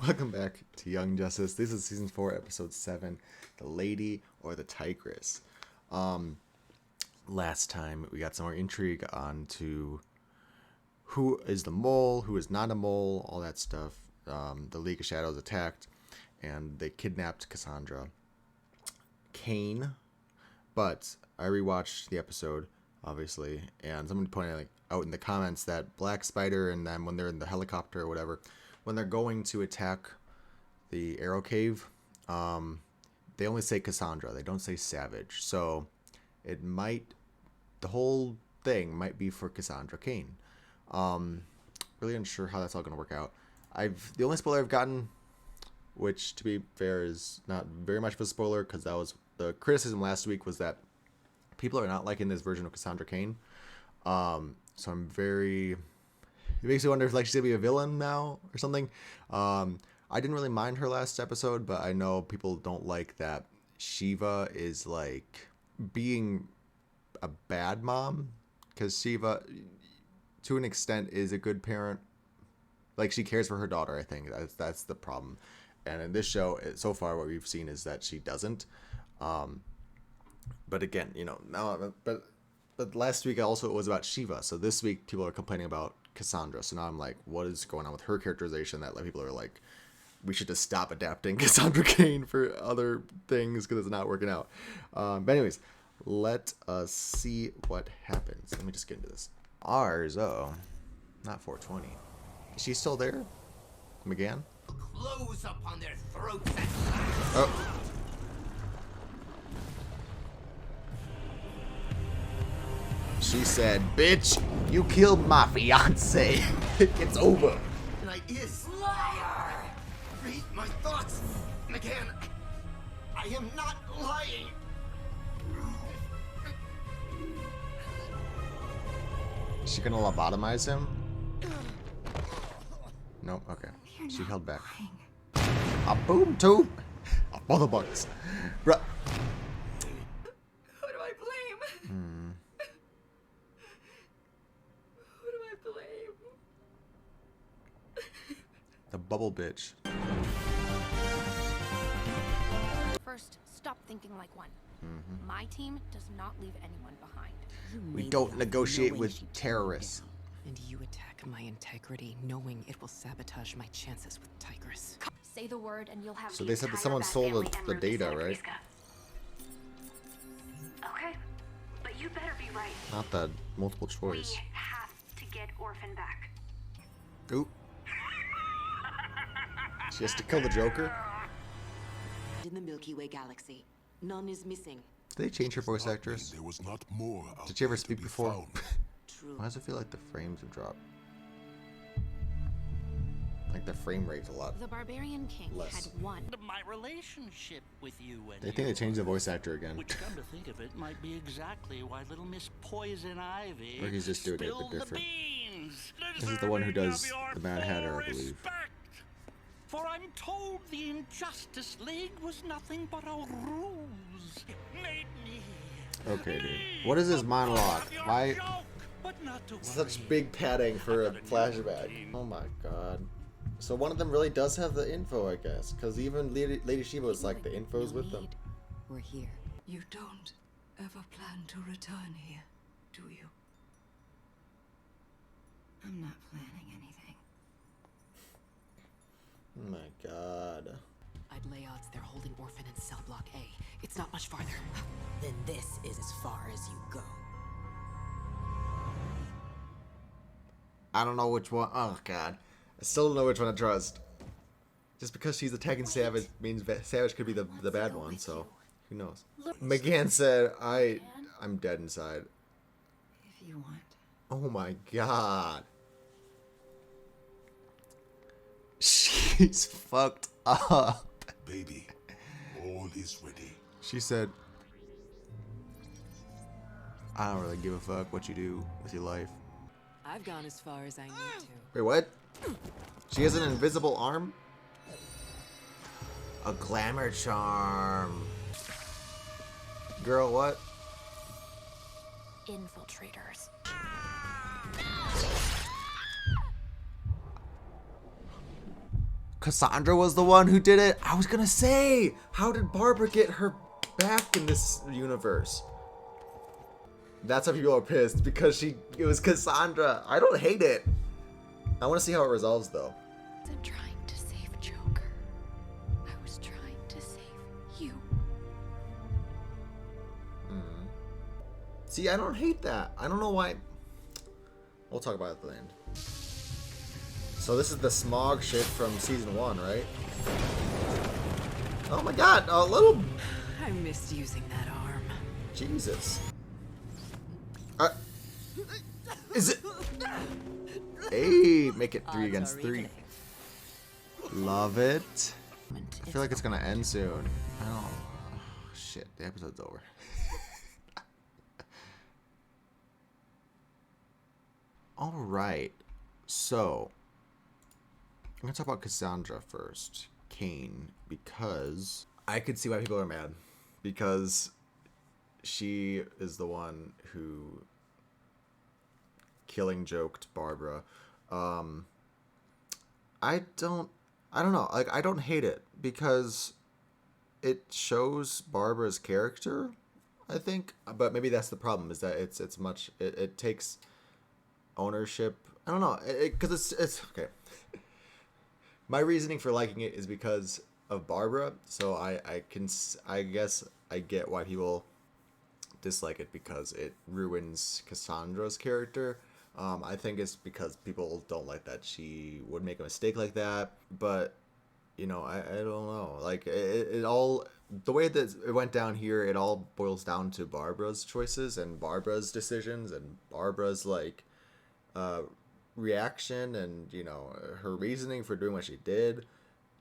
Welcome back to Young Justice. This is season 4, episode 7, The Lady or the Tigress. Last time we got some more intrigue on to who is the mole, who is not a mole, all that stuff. The League of Shadows attacked, and they kidnapped Cassandra Cain. But I rewatched the episode, obviously, and someone pointed out in the comments that Black Spider and them, when they're in the helicopter or whatever, when they're going to attack the Arrow Cave, they only say Cassandra. They don't say Savage. So it might, the whole thing might be for Cassandra Cain. Really unsure how that's all going to work out. The only spoiler I've gotten, which to be fair is not very much of a spoiler, because that was the criticism last week, was that people are not liking this version of Cassandra Cain. So I'm very... It makes me wonder if she's gonna be a villain now or something. I didn't really mind her last episode, but I know people don't like that Shiva is being a bad mom, because Shiva, to an extent, is a good parent. She cares for her daughter. I think that's the problem. And in this show, so far, what we've seen is that she doesn't. But again, but last week also it was about Shiva. So this week people are complaining about Cassandra. So now I'm like, what is going on with her characterization that people are like, we should just stop adapting Cassandra Cain for other things because it's not working out. But anyways, let us see what happens. Let me just get into this. Not 420. Is she still there? McGann? Close up on their throats. Oh. She said, bitch, you killed my fiance. It's over. And I is. Liar! Read my thoughts. McGann, I am not lying. Is she gonna lobotomize him? Nope, okay. She held back. A boom tube. A mother bugs. Bruh. Who do I blame? Who do I blame? The bubble bitch. First, stop thinking like one. My team does not leave anyone behind. We don't negotiate with terrorists. And you attack my integrity, knowing it will sabotage my chances with Tigress. Say the word and you'll have So the they said that entire someone Bat stole family the en route to data, Santa right? Prisca. Okay, but you better be right. Not the multiple choice. We have to get Orphan back. Oop. She has to kill the Joker? In the Milky Way galaxy, none is missing. Did they change her voice actress? There was not more Did she ever speak before? True. Why does it feel like the frames have dropped? The frame rate's a lot. The Barbarian King Less. had won. My relationship with you and They think they changed the voice actor again. which, come to think of it, might be exactly why little Miss Poison Ivy Or he's just doing it a bit spilled the different. beans. This is the one who does Deserving of the Mad your Hatter, I full believe. respect. For I'm told the Injustice League was nothing but a ruse. It made me. Okay, dude. What is this monologue? Why such big padding for a flashback? Oh my god. So one of them really does have the info, I guess. Because even Lady Shiva was like, the info's with them. We're here. You don't ever plan to return here, do you? I'm not planning anything. Oh my god. I'd lay odds they're holding Orphan in cell block A. It's not much farther. Then this is as far as you go. I don't know which one. Oh god. I still don't know which one to trust. Just because she's attacking Savage means Savage could be the bad one, so who knows. McGann said, I'm dead inside. If you want. Oh my god. She's fucked up. Baby, all is ready. She said, I don't really give a fuck what you do with your life. I've gone as far as I need to. Wait, what? She has an invisible arm? A glamour charm. Girl, what? Infiltrators. Cassandra was the one who did it. I was gonna say, how did Barbara get her back in this universe? That's why people are pissed, because it was Cassandra. I don't hate it. I want to see how it resolves though. I wasn't trying to save Joker. I was trying to save you. See, I don't hate that. I don't know why. We'll talk about it at the end. So this is the smog shit from season 1, right? Oh my god, a little... I missed using that arm. Jesus. Is it... Hey, make it 3 against 3. Love it. I feel like it's gonna end soon. Oh, shit, the episode's over. Alright, so... I'm gonna talk about Cassandra first. Kane, because I could see why people are mad. Because she is the one who killing joked Barbara. I don't know. Like, I don't hate it because it shows Barbara's character, I think. But maybe that's the problem, is that it takes ownership. I don't know, because it's okay. My reasoning for liking it is because of Barbara, so I guess I get why people dislike it, because it ruins Cassandra's character. I think it's because people don't like that she would make a mistake like that, but you know, I don't know. Like it all, the way that it went down here, it all boils down to Barbara's choices and Barbara's decisions and Barbara's like reaction and, you know, her reasoning for doing what she did.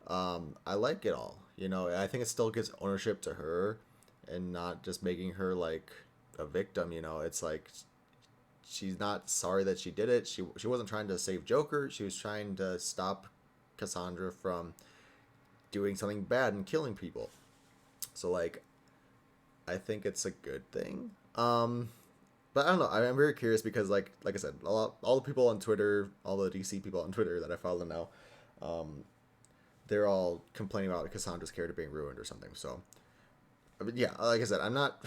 I like it all, you know. I think it still gives ownership to her and not just making her like a victim, you know. It's like she's not sorry that she did it. She wasn't trying to save Joker. She was trying to stop Cassandra from doing something bad and killing people. So like, I think it's a good thing. But I don't know. I'm very curious because, like I said, all the people on Twitter, all the DC people on Twitter that I follow now, they're all complaining about Cassandra's character being ruined or something. So, but yeah, like I said, I'm not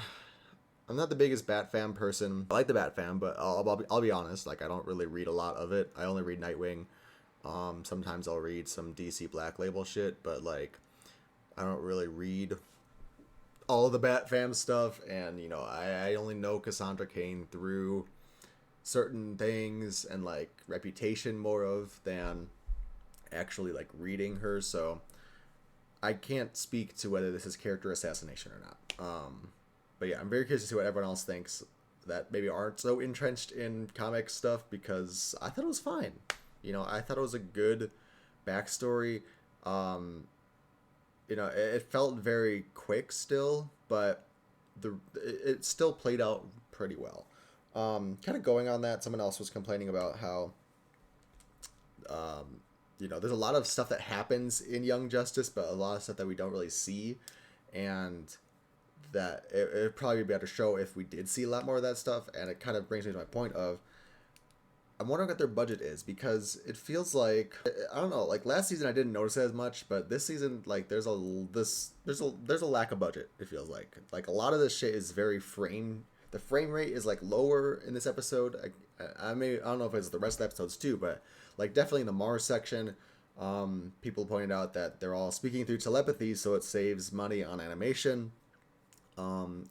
the biggest Batfam person. I like the Batfam, but I'll be honest. Like, I don't really read a lot of it. I only read Nightwing. Sometimes I'll read some DC Black Label shit, but like, I don't really read all the Batfam stuff, and you know, I only know Cassandra Cain through certain things and like reputation more of than actually like reading her, so I can't speak to whether this is character assassination or not. But yeah, I'm very curious to see what everyone else thinks that maybe aren't so entrenched in comic stuff, because I thought it was fine. You know, I thought it was a good backstory. You know, it felt very quick still, but it still played out pretty well. Kind of going on that, someone else was complaining about how, you know, there's a lot of stuff that happens in Young Justice, but a lot of stuff that we don't really see, and that it'd probably be better show if we did see a lot more of that stuff. And it kind of brings me to my point of, I'm wondering what their budget is, because it feels like, I don't know, like last season I didn't notice it as much, but this season, like there's a lack of budget. It feels like a lot of this shit is very the frame rate is like lower in this episode. I don't know if it's the rest of the episodes too, but like definitely in the Mars section, people pointed out that they're all speaking through telepathy, so it saves money on animation.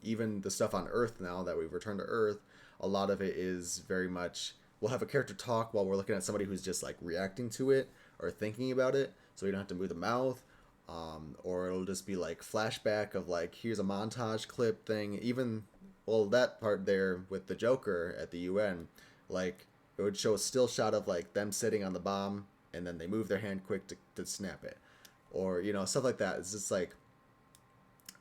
Even the stuff on Earth, now that we've returned to Earth, a lot of it is very much, we'll have a character talk while we're looking at somebody who's just like reacting to it or thinking about it, so we don't have to move the mouth, or it'll just be like flashback of like, here's a montage clip thing. Even, well, that part there with the Joker at the UN, like it would show a still shot of like them sitting on the bomb, and then they move their hand quick to snap it, or, you know, stuff like that. It's just like,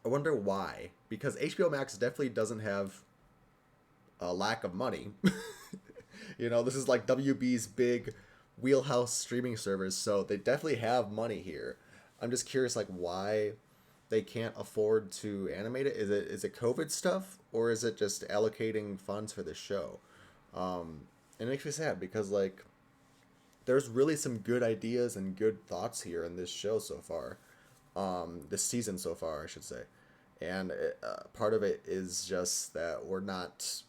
I wonder why, because HBO Max definitely doesn't have a lack of money. You know, this is like WB's big wheelhouse streaming service, so they definitely have money here. I'm just curious, like, why they can't afford to animate it. Is it COVID stuff, or is it just allocating funds for the show? And it makes me sad, because like, there's really some good ideas and good thoughts here in this show so far, this season so far, I should say. And part of it is just that we're not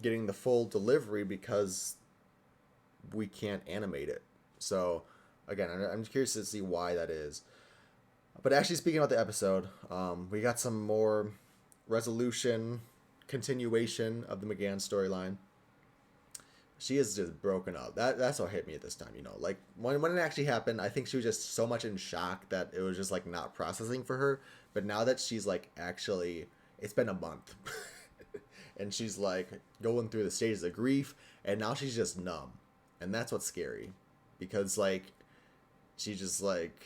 getting the full delivery because we can't animate it. So, again, I'm curious to see why that is. But actually, speaking about the episode, we got some more resolution, continuation of the McGann storyline. She is just broken up. That's what hit me at this time, you know. Like, when it actually happened, I think she was just so much in shock that it was just, like, not processing for her. But now that she's, like, actually... It's been a month. And she's, like, going through the stages of grief. And now she's just numb. And that's what's scary. Because, like, she's just, like...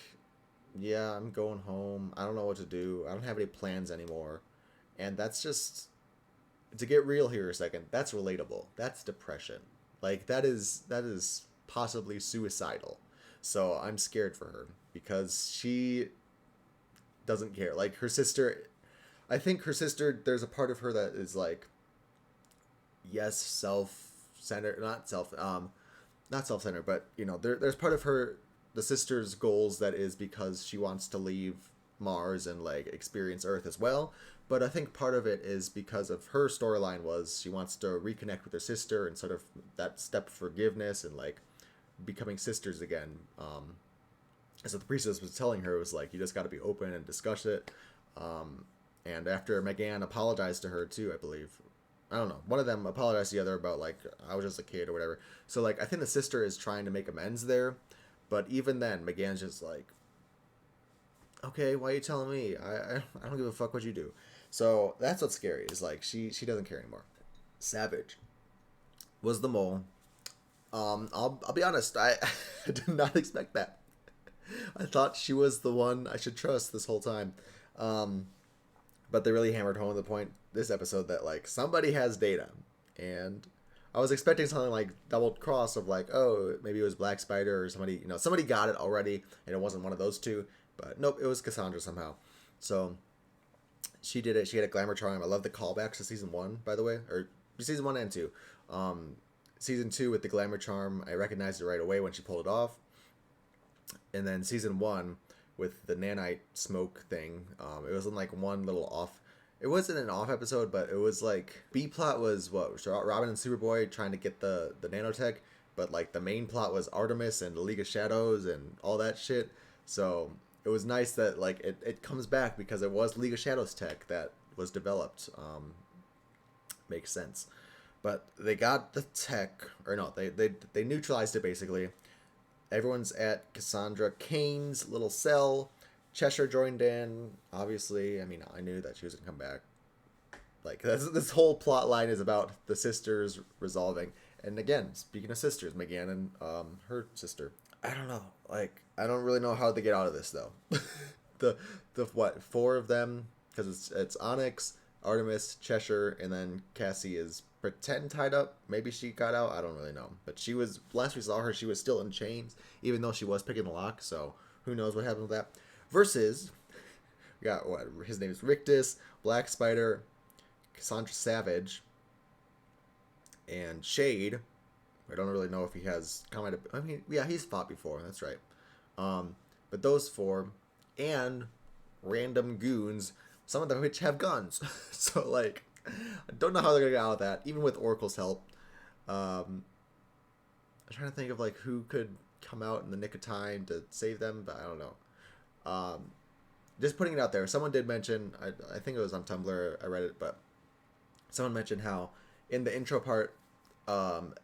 Yeah, I'm going home. I don't know what to do. I don't have any plans anymore. And that's just... To get real here a second, that's relatable. That's depression. Like, that is possibly suicidal. So I'm scared for her because she doesn't care. Like, her sister, I think her sister, there's a part of her that is like, yes, self-centered, not self-centered, but, you know, there's part of her, the sister's goals that is because she wants to leave Mars and, like, experience Earth as well. But I think part of it is because of her storyline was she wants to reconnect with her sister and sort of that step of forgiveness and, like, becoming sisters again. So the priestess was telling her, it was like, you just got to be open and discuss it. And after McGann apologized to her too, I believe. I don't know. One of them apologized to the other about, like, I was just a kid or whatever. So, like, I think the sister is trying to make amends there. But even then, McGann's just like, okay, why are you telling me? I don't give a fuck what you do. So that's what's scary, is like she doesn't care anymore. Savage was the mole. I'll be honest, I did not expect that. I thought she was the one I should trust this whole time. But they really hammered home the point this episode that, like, somebody has data. And I was expecting something like double cross of, like, oh, maybe it was Black Spider or somebody, you know, somebody got it already and it wasn't one of those two. But nope, it was Cassandra somehow. So she did it. She had a glamour charm. I love the callbacks to season 1, by the way, or season 1 and 2. Season 2 with the glamour charm, I recognized it right away when she pulled it off. And then season 1 with the nanite smoke thing, it was in, like, one little off. It wasn't an off episode, but it was like B plot was what Robin and Superboy trying to get the nanotech, but, like, the main plot was Artemis and the League of Shadows and all that shit. So it was nice that, like, it comes back because it was League of Shadows tech that was developed. Makes sense. But they got the tech, or no, they neutralized it basically. Everyone's at Cassandra Cain's little cell. Cheshire joined in, obviously. I mean, I knew that she was going to come back. Like, this whole plot line is about the sisters resolving. And again, speaking of sisters, McGann and her sister. I don't know. Like, I don't really know how they get out of this, though. the what, 4 of them? Because it's Onyx, Artemis, Cheshire, and then Cassie is pretend tied up. Maybe she got out. I don't really know. But she was, last we saw her, she was still in chains, even though she was picking the lock. So who knows what happened with that. Versus, we got what? His name is Rictus, Black Spider, Cassandra Savage, and Shade. I don't really know if he has combat. I mean, yeah, he's fought before. That's right. But those 4 and random goons, some of them which have guns. So, like, I don't know how they're gonna get out of that, even with Oracle's help. I'm trying to think of, like, who could come out in the nick of time to save them, but I don't know. Just putting it out there. Someone did mention, I think it was on Tumblr, I read it, but someone mentioned how in the intro part,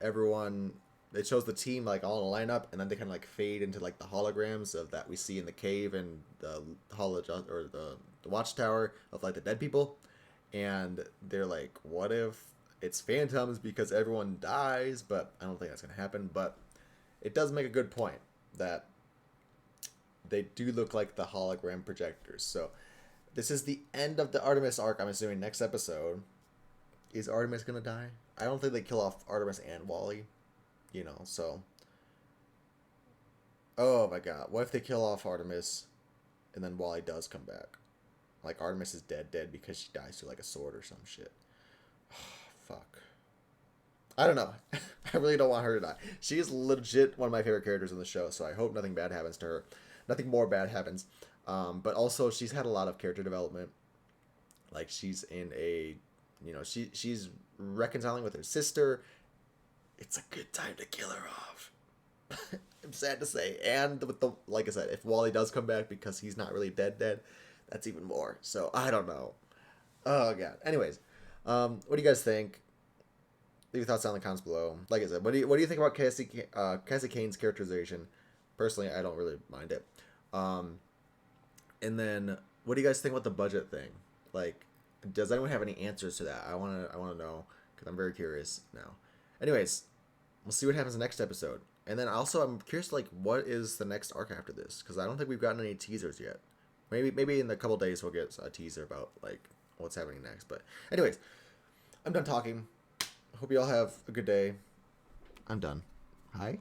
everyone, it shows the team, like, all in a lineup, and then they kind of, like, fade into, like, the holograms of that we see in the cave and the the watchtower of, like, the dead people. And they're like, what if it's phantoms because everyone dies? But I don't think that's going to happen. But it does make a good point that they do look like the hologram projectors. So this is the end of the Artemis arc. I'm assuming next episode. Is Artemis going to die? I don't think they kill off Artemis and Wally. You know, so. Oh my god. What if they kill off Artemis and then Wally does come back? Like, Artemis is dead because she dies through, like, a sword or some shit. Oh, fuck. I don't know. I really don't want her to die. She is legit one of my favorite characters in the show, so I hope nothing bad happens to her. Nothing more bad happens. But also, she's had a lot of character development. Like, she's in a, she's reconciling with her sister. It's a good time to kill her off. I'm sad to say. And with like I said, if Wally does come back because he's not really dead, that's even more. So, I don't know. Oh, God. Anyways, what do you guys think? Leave your thoughts down in the comments below. Like I said, what do you think about Cassie Cain's characterization? Personally, I don't really mind it. And then, what do you guys think about the budget thing? Like, does anyone have any answers to that? I wanna know, because I'm very curious now. Anyways, we'll see what happens in the next episode. And then also, I'm curious, like, what is the next arc after this? Because I don't think we've gotten any teasers yet. Maybe in a couple days we'll get a teaser about, like, what's happening next. But anyways, I'm done talking. Hope you all have a good day. I'm done. Hi.